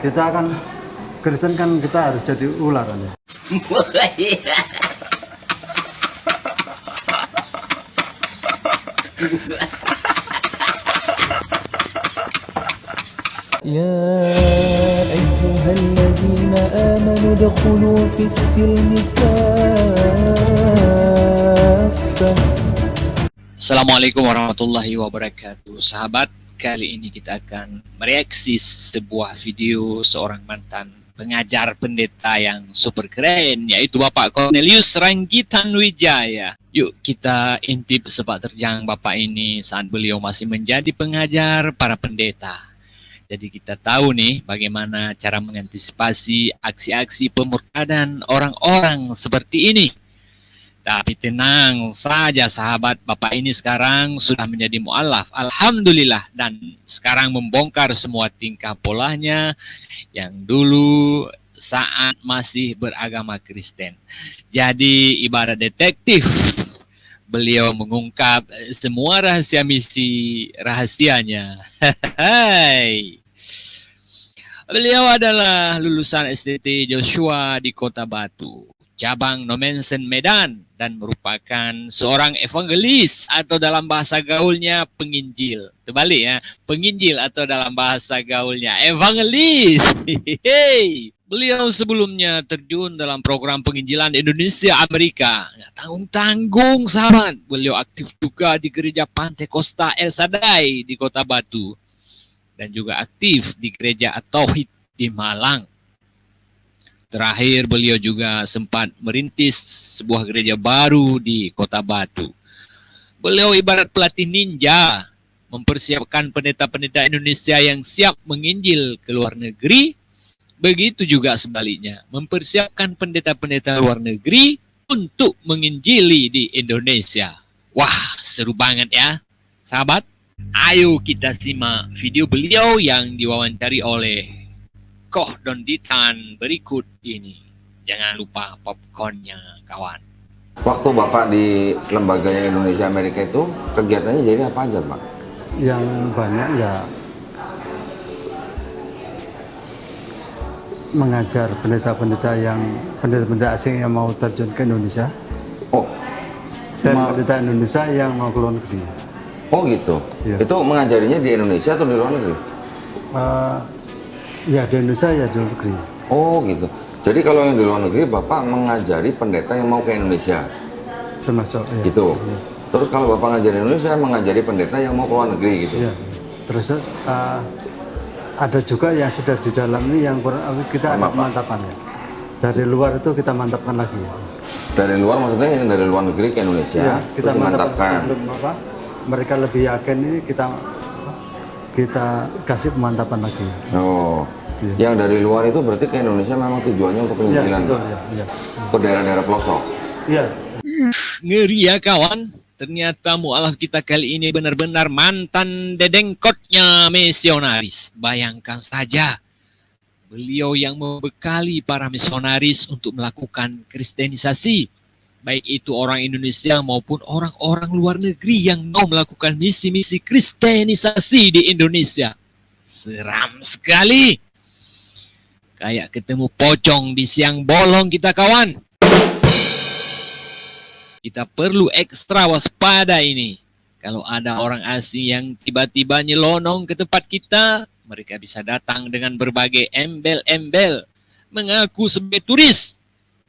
Kita kan Kristen kan kita harus jadi ular aja. يا أيها الذين آمنوا ادخلوا في السلم كافة. Assalamualaikum warahmatullahi wabarakatuh. Sahabat, kali ini kita akan mereaksi sebuah video seorang mantan pengajar pendeta yang super keren, yaitu Bapak Cornelius Ranggitan Wijaya. Yuk kita intip sepak terjang Bapak ini saat beliau masih menjadi pengajar para pendeta. Jadi kita tahu nih bagaimana cara mengantisipasi aksi-aksi pemurtadan orang-orang seperti ini. Tapi tenang saja sahabat, Bapak ini sekarang sudah menjadi mu'alaf, alhamdulillah, dan sekarang membongkar semua tingkah polanya yang dulu saat masih beragama Kristen. Jadi ibarat detektif, beliau mengungkap semua rahasia misi rahasianya. Hai. Beliau adalah lulusan STT Joshua di Kota Batu, cabang Nomensen Medan, dan merupakan seorang evangelis atau dalam bahasa gaulnya penginjil. Terbalik ya, penginjil atau dalam bahasa gaulnya evangelis. Beliau sebelumnya terjun dalam program penginjilan Indonesia Amerika. Nggak tanggung-tanggung sahabat. Beliau aktif juga di gereja Pantai Costa El Sadai di Kota Batu. Dan juga aktif di gereja At-Tauhid di Malang. Terakhir beliau juga sempat merintis sebuah gereja baru di Kota Batu. Beliau ibarat pelatih ninja, mempersiapkan pendeta-pendeta Indonesia yang siap menginjil ke luar negeri. Begitu juga sebaliknya, mempersiapkan pendeta-pendeta luar negeri untuk menginjili di Indonesia. Wah, seru banget ya, sahabat. Ayo kita simak video beliau yang diwawancari oleh Koh Donditan berikut ini. Jangan lupa popcornnya, kawan. Waktu Bapak di lembaganya Indonesia Amerika itu, kegiatannya jadi apa aja, Pak? Yang banyak ya mengajar pendeta-pendeta asing yang mau terjun ke Indonesia. Oh, Dan pendeta Indonesia yang mau ke luar negeri. oh gitu. Ya. Itu mengajarinya di Indonesia atau di luar negeri? Ya di Indonesia ya di luar negeri. Oh gitu. Jadi kalau yang di luar negeri, Bapak mengajari pendeta yang mau ke Indonesia? Termasuk ya. Gitu. Ya. Terus kalau Bapak ngajari Indonesia, mengajari pendeta yang mau ke luar negeri gitu? Ya. Terus ada juga yang sudah di dalam ini yang kita ada pemantapannya. Dari luar itu kita mantapkan lagi. Dari luar maksudnya yang dari luar negeri ke Indonesia, Ya, kita terus dimantapkan. sebelum mereka lebih yakin ini kita kasih pemantapan lagi. Oh, Ya. yang dari luar itu berarti ke Indonesia memang tujuannya untuk Ya, penginjilan, betul, Pak? ya. Ke daerah-daerah pelosok? Ya. Ngeri ya kawan. Ternyata mu'alaf kita kali ini benar-benar mantan dedengkotnya misionaris. Bayangkan saja, beliau yang membekali para misionaris untuk melakukan kristenisasi. Baik itu orang Indonesia maupun orang-orang luar negeri yang mau melakukan misi-misi kristenisasi di Indonesia. Seram sekali. Kayak ketemu pocong di siang bolong kita kawan. Kita perlu ekstra waspada ini. Kalau ada orang asing yang tiba-tiba nyelonong ke tempat kita, mereka bisa datang dengan berbagai embel-embel, mengaku sebagai turis,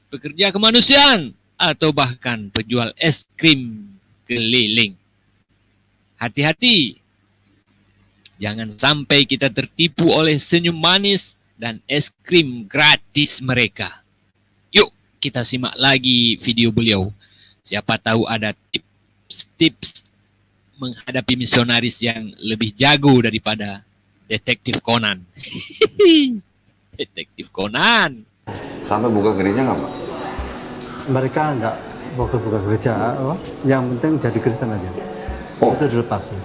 pekerja kemanusiaan, atau bahkan penjual es krim keliling. Hati-hati, jangan sampai kita tertipu oleh senyum manis dan es krim gratis mereka. Yuk, kita simak lagi video beliau. Siapa tahu ada tips-tips menghadapi misionaris yang lebih jago daripada Detektif Conan. Detektif Conan. Sampai buka gereja nggak, Pak? Mereka enggak buka gereja, yang penting jadi Kristen aja. Oh. Itu dilepas. Ya.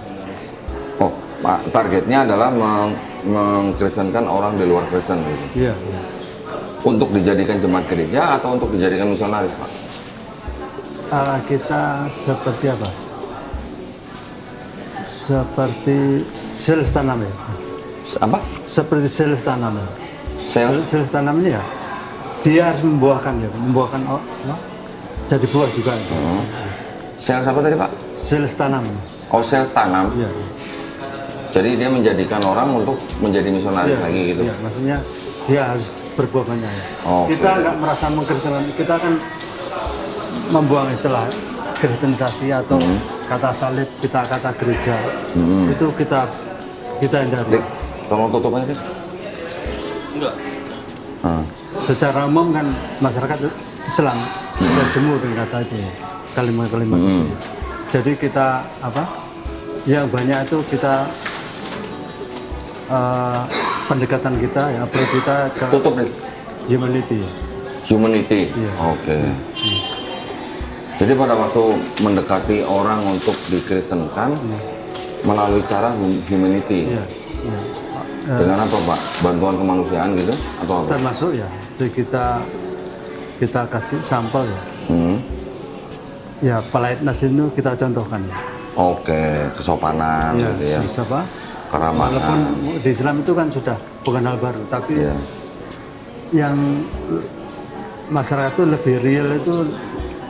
Oh, Pak, targetnya adalah mengkristenkan orang di luar Kristen gitu. Iya. Ya. Untuk dijadikan jemaat gereja atau untuk dijadikan misionaris, Pak? Kita seperti apa? Seperti sales tanam ya. Apa? Seperti sales tanam. Sales? Sales tanam ini ya, dia harus membuahkan ya, jadi buah juga. Ya. Sales apa tadi Pak? Sales tanam. Oh, sales tanam. Iya. Jadi dia menjadikan orang untuk menjadi misionaris lagi gitu. Iya, maksudnya dia harus berbuah banyak ya. Oke. Kita nggak merasa mengkristenkan, kita kan membuang istilah kristenisasi atau kata salib, kita kata gereja. Itu kita hindari. Dik, tolong tutup aja Dik. Enggak. Secara umum kan masyarakat Islam sudah jemu dengan kata itu ya, kalimat-kalimat itu. Jadi kita yang banyak itu kita pendekatan kita ya, approach kita ke Tutup Dik. humanity ya. Humanity. Iya. Oke. Jadi pada waktu mendekati orang untuk dikristenkan melalui cara humanity. Iya. Iya. Dengan apa Pak? Bantuan kemanusiaan gitu atau apa? Termasuk ya, jadi kita kasih sampel ya. Ya politeness itu kita contohkan ya. Oke, kesopanan Ya, gitu ya. terus apa? Keramahan. Walaupun di Islam itu kan sudah bukan hal baru, tapi Iya. yang masyarakat itu lebih real itu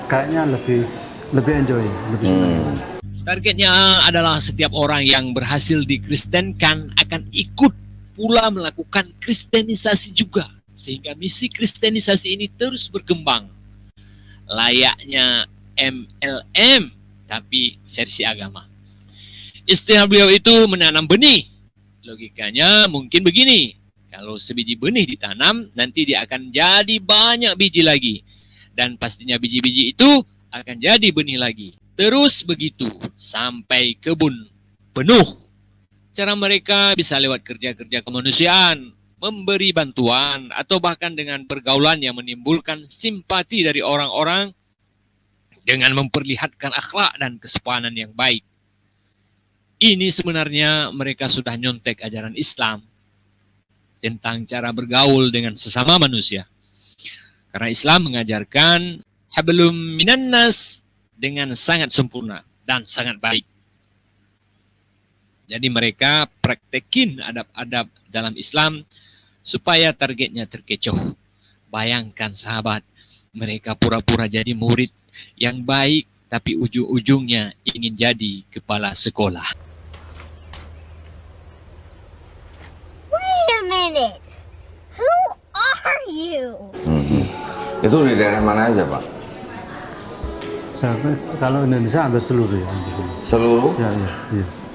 kayaknya lebih enjoy, lebih suka. Targetnya adalah setiap orang yang berhasil dikristenkan akan ikut pula melakukan kristenisasi juga, sehingga misi kristenisasi ini terus berkembang. Layaknya MLM, tapi versi agama. Istilah beliau itu menanam benih. Logikanya mungkin begini, kalau sebiji benih ditanam, nanti dia akan jadi banyak biji lagi. Dan pastinya biji-biji itu akan jadi benih lagi. Terus begitu, sampai kebun penuh. Cara mereka bisa lewat kerja-kerja kemanusiaan, memberi bantuan, atau bahkan dengan pergaulan yang menimbulkan simpati dari orang-orang dengan memperlihatkan akhlak dan kesopanan yang baik. Ini sebenarnya mereka sudah nyontek ajaran Islam tentang cara bergaul dengan sesama manusia. Karena Islam mengajarkan hablum minannas dengan sangat sempurna dan sangat baik. Jadi mereka praktekin adab-adab dalam Islam supaya targetnya terkecoh. Bayangkan sahabat, mereka pura-pura jadi murid yang baik, tapi ujung-ujungnya ingin jadi kepala sekolah. Wait a minute. Who are you? Itu di daerah mana aja Pak? Sampai kalau Indonesia hampir seluruh ya. Seluruh? Ya.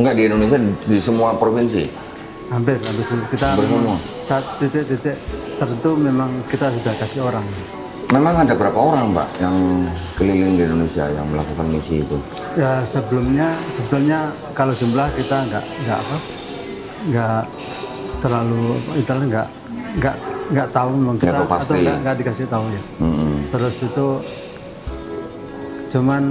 Enggak, di Indonesia di semua provinsi? Hampir seluruh. Kita Hampir semua? saat titik-titik tertentu memang kita sudah kasih orang. Memang ada berapa orang Pak yang keliling di Indonesia yang melakukan misi itu? Ya sebelumnya kalau jumlah kita nggak terlalu nggak tahu memang kita Nggak tahu atau pasti. nggak dikasih tahu ya. Terus itu cuman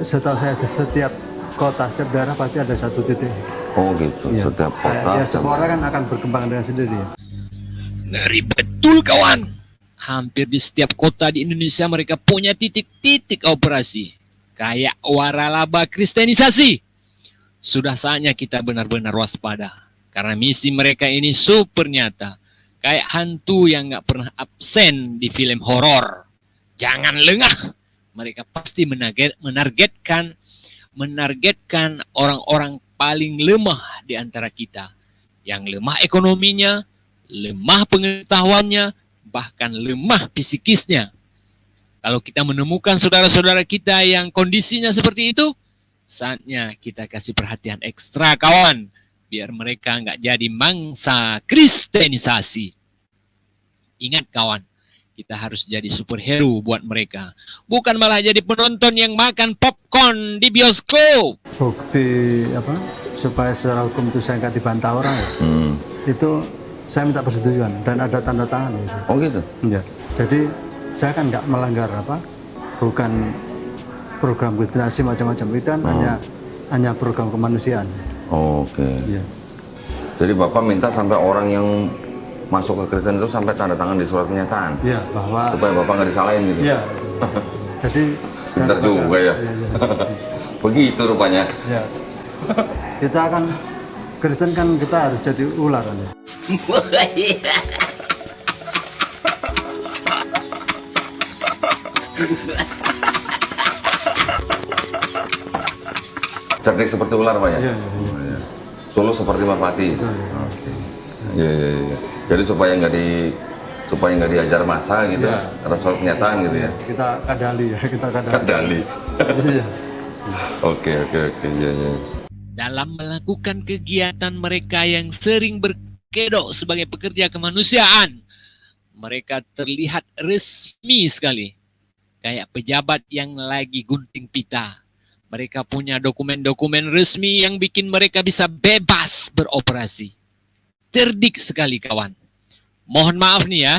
setahu saya setiap kota, setiap daerah pasti ada satu titik. Oh gitu, Ya. setiap kota. Ya semua orang kan akan berkembang dengan sendiri ya. Ngeri betul kawan. Hampir di setiap kota di Indonesia mereka punya titik-titik operasi. Kayak waralaba kristenisasi. Sudah saatnya kita benar-benar waspada. Karena misi mereka ini super nyata. Kayak hantu yang gak pernah absen di film horor. Jangan lengah. Mereka pasti menargetkan orang-orang paling lemah di antara kita. Yang lemah ekonominya, lemah pengetahuannya, bahkan lemah psikisnya. Kalau kita menemukan saudara-saudara kita yang kondisinya seperti itu, saatnya kita kasih perhatian ekstra kawan, biar mereka nggak jadi mangsa kristenisasi. Ingat kawan, kita harus jadi superhero buat mereka, bukan malah jadi penonton yang makan popcorn di bioskop. Bukti supaya secara hukum itu saya nggak dibantah orang ya. Itu saya minta persetujuan dan ada tanda tangan gitu. Oh gitu? Ya. Jadi saya kan nggak melanggar bukan program kristenisasi macam-macam, itu kan hanya program kemanusiaan. Oke. Ya. Jadi Bapak minta sampai orang yang masuk ke Kristen itu sampai tanda tangan di surat pernyataan? Ya, bahwa Supaya Bapak nggak disalahin gitu? ya. Jadi Pintar juga ya. Ya. Begitu rupanya. Ya. Kita akan Kristen kan kita harus jadi ular kan ya. Cerdik seperti ular Pak ya? Iya, iya, iya. Oh, iya. Tulus seperti merpati. Betul, ya. Oke. Iya, iya, iya. Jadi supaya nggak diajar masa gitu, Iya. ada soal kenyataan gitu ya. Kita kadali ya, kita kadali. Kadali. Iya. Oke, iya, iya. Dalam melakukan kegiatan mereka yang sering berkedok sebagai pekerja kemanusiaan, mereka terlihat resmi sekali. Kayak pejabat yang lagi gunting pita. Mereka punya dokumen-dokumen resmi yang bikin mereka bisa bebas beroperasi. Cerdik sekali kawan. Mohon maaf nih ya,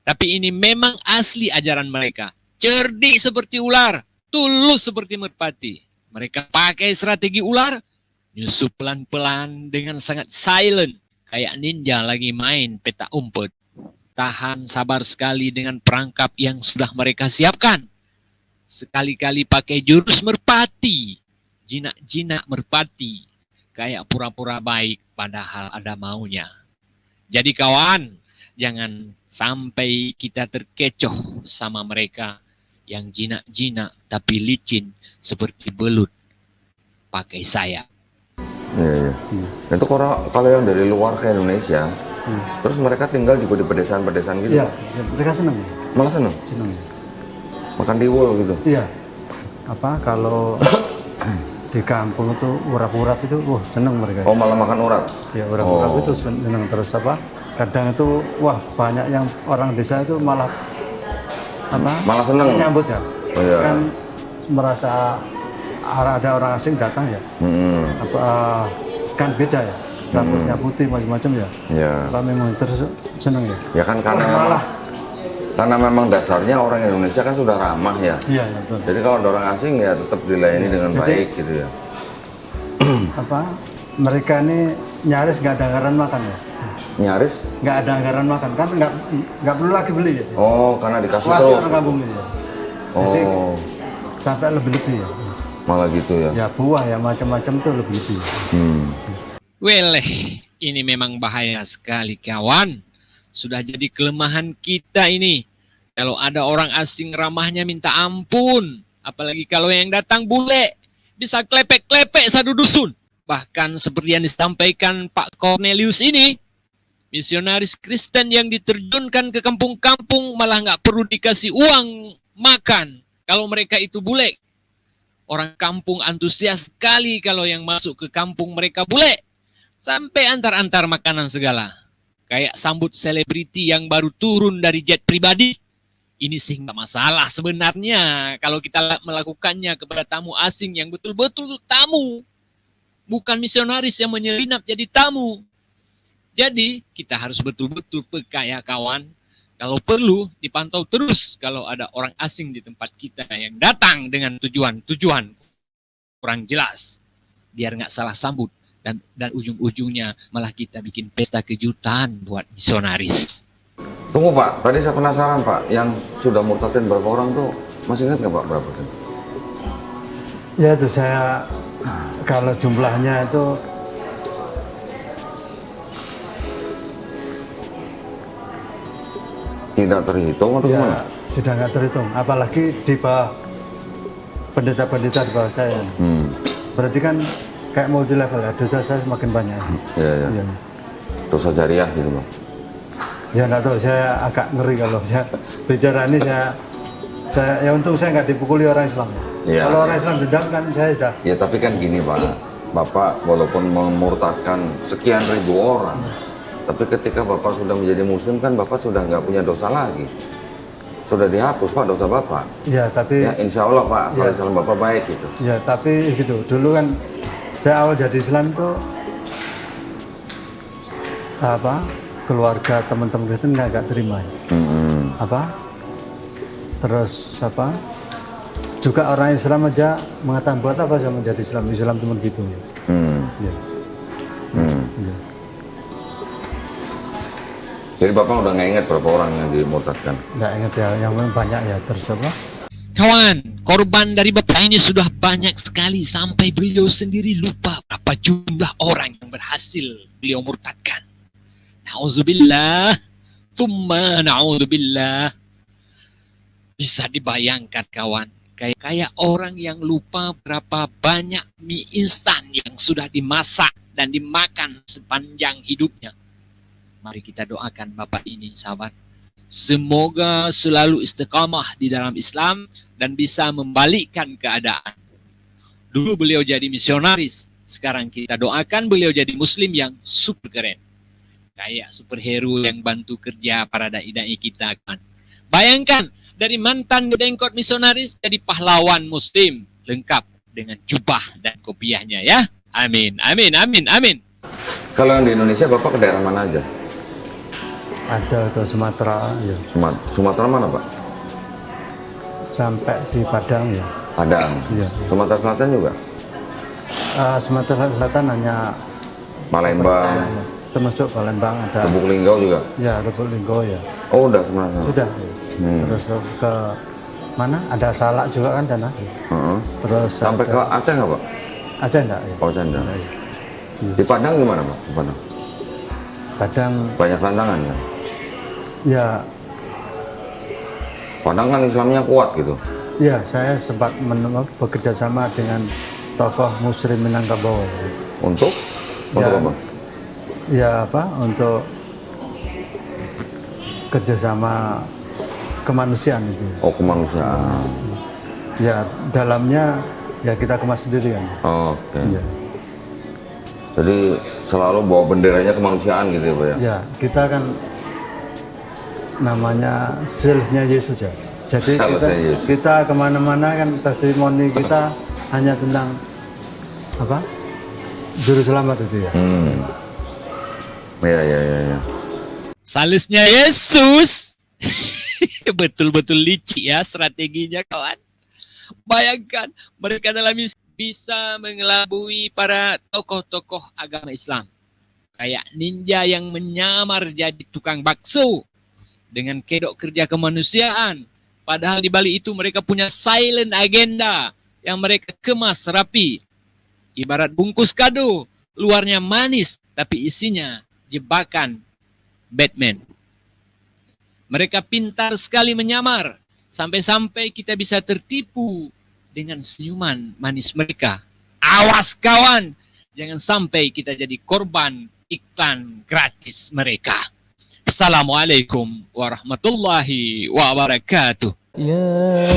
tapi ini memang asli ajaran mereka. Cerdik seperti ular, tulus seperti merpati. Mereka pakai strategi ular, nyusup pelan-pelan dengan sangat silent. Kayak ninja lagi main peta umpet. Tahan sabar sekali dengan perangkap yang sudah mereka siapkan. Sekali-kali pakai jurus merpati, jinak-jinak merpati, kayak pura-pura baik padahal ada maunya. Jadi kawan, jangan sampai kita terkecoh sama mereka yang jinak-jinak tapi licin seperti belut pakai sayap. Iya, iya. Itu kalau yang dari luar ke Indonesia, terus mereka tinggal juga di pedesaan-pedesaan gitu. Iya, mereka senang. Malah seneng. Senang. Makan tiwul gitu. Iya. Apa kalau di kampung itu urap-urap itu, wah seneng mereka. Oh, malah makan urat. Ya urap-urap Oh. itu seneng terus apa? Kadang itu wah banyak yang orang desa itu malah apa? Malah seneng. Menyambut ya. Oh, iya. Kan merasa ada orang asing datang ya. Apa kan beda ya. Rambutnya putih macam-macam ya. Ya. Apa memang terus seneng ya. Ya kan karena memang dasarnya orang Indonesia kan sudah ramah ya. Iya, ya betul. Jadi kalau ada orang asing ya tetap dilayani dengan Jadi- baik gitu ya. Apa mereka ini nyaris nggak ada anggaran makan ya. Nyaris. Nggak ada anggaran makan kan nggak perlu lagi beli ya. Oh, karena dikasih Wah, terus. orang kampung ini ya. Jadi Oh, sampai lebih-lebih ya. malah gitu ya. Ya buah ya macam-macam tuh lebih-lebih. Weleh, ini memang bahaya sekali kawan. Sudah jadi kelemahan kita ini. Kalau ada orang asing ramahnya minta ampun. Apalagi kalau yang datang bule. Bisa klepek-klepek satu dusun. Bahkan seperti yang disampaikan Pak Cornelius ini. Misionaris Kristen yang diterjunkan ke kampung-kampung malah nggak perlu dikasih uang makan. Kalau mereka itu bule. Orang kampung antusias sekali kalau yang masuk ke kampung mereka bule. Sampai antar-antar makanan segala. Kayak sambut selebriti yang baru turun dari jet pribadi. Ini sih nggak masalah sebenarnya kalau kita melakukannya kepada tamu asing yang betul-betul tamu. Bukan misionaris yang menyelinap jadi tamu. Jadi kita harus betul-betul peka ya kawan. Kalau perlu dipantau terus kalau ada orang asing di tempat kita yang datang dengan tujuan-tujuan kurang jelas. Biar nggak salah sambut. Dan ujung-ujungnya malah kita bikin pesta kejutan buat misionaris. Tunggu Pak, tadi saya penasaran Pak, yang sudah murtadin berapa orang tuh masih ingat nggak Pak berapa tuh? Ya itu saya kalau jumlahnya itu Tidak terhitung atau ya gimana? sudah nggak terhitung. Apalagi di bawah pendeta-pendeta di bawah saya. Berarti kan kayak multi level ya, dosa saya semakin banyak. Iya, iya. Iya. Dosa jariah gitu Pak. Ya nggak tahu, saya agak ngeri kalau saya bicara ini saya ya untung saya nggak dipukuli orang Islam ya. Iya. Kalau orang Islam dendam kan saya sudah Ya tapi kan gini Pak, Bapak walaupun memurtadkan sekian ribu orang, tapi ketika Bapak sudah menjadi Muslim kan Bapak sudah nggak punya dosa lagi. Sudah dihapus Pak dosa Bapak. ya tapi Ya insya Allah Pak, asal Iya. Islam Bapak baik gitu. ya tapi gitu dulu kan saya awal jadi Islam tuh apa keluarga teman-teman Kristen nggak terima ya. Apa terus apa juga orang Islam aja mengatakan buat apa saya menjadi Islam cuma gitu ya. Ya. Ya. Jadi Bapak udah nggak ingat berapa orang yang dimurtadkan? Nggak inget ya yang memang banyak ya terus apa Kawan, korban dari bapak ini sudah banyak sekali sampai beliau sendiri lupa berapa jumlah orang yang berhasil beliau murtadkan. Na'udzubillah, thumma na'udzubillah. Bisa dibayangkan kawan, kayak orang yang lupa berapa banyak mie instan yang sudah dimasak dan dimakan sepanjang hidupnya. Mari kita doakan bapak ini, sahabat. Semoga selalu istiqamah di dalam Islam dan bisa membalikkan keadaan. Dulu beliau jadi misionaris, sekarang kita doakan beliau jadi muslim yang super keren. Kayak superhero yang bantu kerja para dai-dai kita kan. Bayangkan, dari mantan ngedengkot misionaris jadi pahlawan muslim, lengkap dengan jubah dan kopiahnya ya. Amin, amin, amin, amin. Kalau yang di Indonesia Bapak ke daerah mana aja? Ada ke Sumatera ya, Sumatera mana Pak? sampai di Padang ya. Padang. Iya. Sumatera Selatan juga? Sumatera Selatan hanya Palembang, ya, termasuk Palembang ada. Lubuk Linggau juga? Ya, Lubuk Linggau ya. Oh udah sebenarnya? Sudah. Ya. Terus ke mana? Ada Salak juga kan dan Terus Sampai ada, ke Aceh nggak Pak? Aceh enggak ya? Oh Aceh enggak. Ya, ya. Di Padang gimana Pak? Di Padang? Padang Banyak tantangan ya? ya, Padang kan Islamnya kuat gitu. ya saya sempat bekerja sama dengan tokoh Muslim Minangkabau. Untuk? Untuk Ya. apa? Ya apa? Untuk kerjasama kemanusiaan itu. Oh kemanusiaan. Ya dalamnya ya kita kemas sendiri kan. Oke. Ya. Jadi selalu bawa benderanya kemanusiaan gitu ya Pak ya? Ya kita kan namanya salesnya Yesus ya. Jadi Salesnya Yesus. kita kemana-mana kan testimoni kita hanya tentang apa? Juru selamat itu ya. Ya. Salesnya Yesus. Betul-betul licik ya strateginya kawan. Bayangkan mereka dalam bisa mengelabui para tokoh-tokoh agama Islam. Kayak ninja yang menyamar jadi tukang bakso dengan kedok kerja kemanusiaan. Padahal di balik itu mereka punya silent agenda yang mereka kemas rapi. Ibarat bungkus kado, luarnya manis tapi isinya jebakan Batman. Mereka pintar sekali menyamar, sampai-sampai kita bisa tertipu dengan senyuman manis mereka. Awas kawan, jangan sampai kita jadi korban iklan gratis mereka. Assalamualaikum warahmatullahi wabarakatuh. يا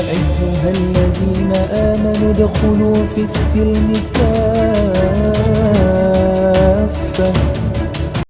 أيها الذين آمنوا ادخلوا في السلم كافة